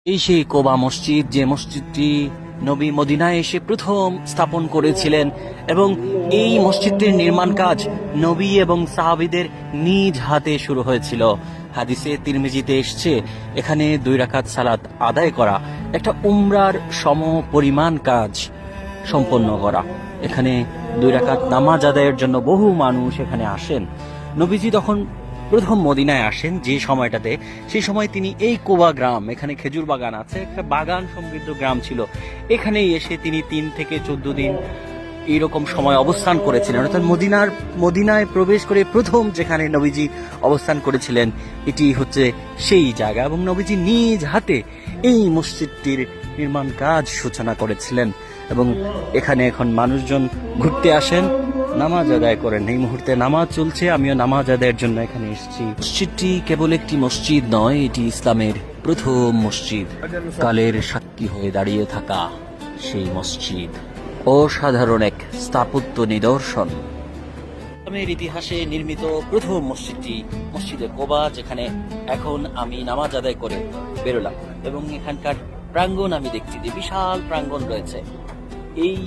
এই সেই কোবা মসজিদ, যে মসজিদটি নবী মদিনায় এসে প্রথম স্থাপন করেছিলেন, এবং এই মসজিদটির নির্মাণ কাজ নবী এবং সাহাবীদের নিজ হাতে শুরু হয়েছিল। হাদিসে তিরমিজিতে এসছে, এখানে 2 রাকাত সালাত আদায় করা একটা উমরার সম পরিমাণ কাজ সম্পন্ন করা। এখানে 2 রাকাত নামাজ আদায়ের জন্য বহু মানুষ এখানে আসেন। নবীজি তখন প্রথম মদিনায় আসেন যে সময়টাতে, সেই সময় তিনি এই কোবা গ্রাম, এখানে খেজুর বাগান আছে, একটা বাগান সমৃদ্ধ গ্রাম ছিল, এখানেই এসে তিনি 3 থেকে 14 দিন এইরকম সময় অবস্থান করেছিলেন। অর্থাৎ মদিনায় প্রবেশ করে প্রথম যেখানে নবীজি অবস্থান করেছিলেন এটি হচ্ছে সেই জায়গা, এবং নবীজি নিজ হাতে এই মসজিদটির নির্মাণ কাজ সূচনা করেছিলেন। এবং এখানে এখন মানুষজন ঘুরতে আসেন, নামাজ আদায় করেন। এই মুহূর্তে নামাজ চলছে, আমিও নামাজ আদায়ের জন্য এখানে এসেছি। মসজিদটি কেবল একটি মসজিদ নয়, এটি ইসলামের প্রথম মসজিদ, কালের সাক্ষী হয়ে দাঁড়িয়ে থাকা সেই মসজিদ, অসাধারণ এক স্থাপত্য নিদর্শন। ইসলামের ইতিহাসে নির্মিত প্রথম মসজিদটি মসজিদে কোবা, যেখানে এখন আমি নামাজ আদায় করে বেরোলাম, এবং এখানকার প্রাঙ্গণ আমি দেখছি যে বিশাল প্রাঙ্গণ রয়েছে। এই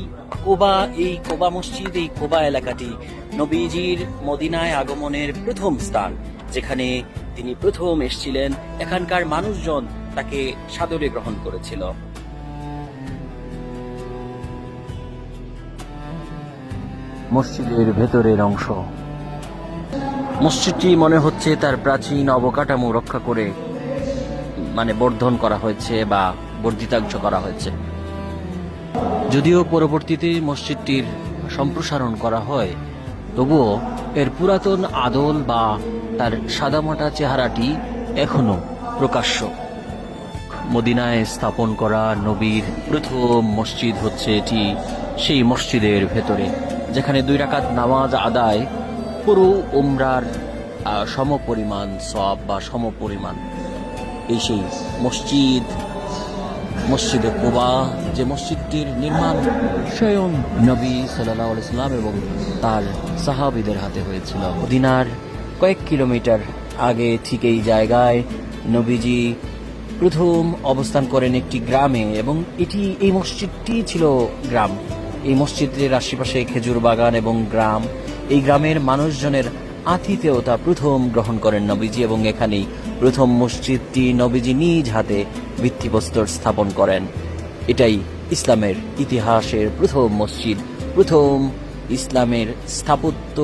কোবা মসজিদ, এই কোবা এলাকাটি নবীজির মদিনায় আগমনের প্রথম স্থান, যেখানে তিনি প্রথম এসেছিলেন। এখানকার মানুষজন তাকে সাদরে গ্রহণ করেছিল। মসজিদের ভেতরের অংশ, মসজিদটি মনে হচ্ছে তার প্রাচীন অবকাঠামো রক্ষা করে বর্ধন করা হয়েছে বা বর্ধিতাংশ করা হয়েছে। যদিও পরবর্তীতে মসজিদটির সম্প্রসারণ করা হয়, তবুও এর পুরাতন আদল বা তার সাদামাটা চেহারাটি এখনো প্রকাশ্য। মদিনায় স্থাপন করা নবীর প্রথম মসজিদ হচ্ছে এটি, সেই মসজিদের ভেতরে, যেখানে 2 রাকাত নামাজ আদায় পুরো উমরার সমপরিমাণ সওয়াব বা সমপরিমাণ। এই সেই মসজিদে কোবা, যে মসজিদটির নির্মাণ স্বয়ং নবী সাল্লাল্লাহু আলাইহি সাল্লাম এবং তার সাহাবীদের হাতে হয়েছিল। মদিনার কয়েক কিলোমিটার আগে ঠিক এই জায়গায় নবীজি প্রথম অবস্থান করেন একটি গ্রামে, এবং এই মসজিদটি ছিল গ্রাম। এই মসজিদের আশেপাশে খেজুর বাগান এবং গ্রাম। এই গ্রামের মানুষজনের আতিথেয়তা প্রথম গ্রহণ করেন নবীজি, এবং এখানেই প্রথম মসজিদটি নবীজি নিজ হাতে ভিত্তিপ্রস্তর স্থাপন করেন। এটাই ইসলামের ইতিহাসের প্রথম মসজিদ, প্রথম ইসলামের স্থাপত্য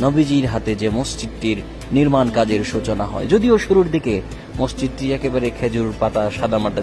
নবীজির হাতে যে মসজিদটির নির্মাণ কাজের সূচনা হয়। যদিও শুরুর দিকে মসজিদটি একেবারে খেজুর পাতা সাদামাটা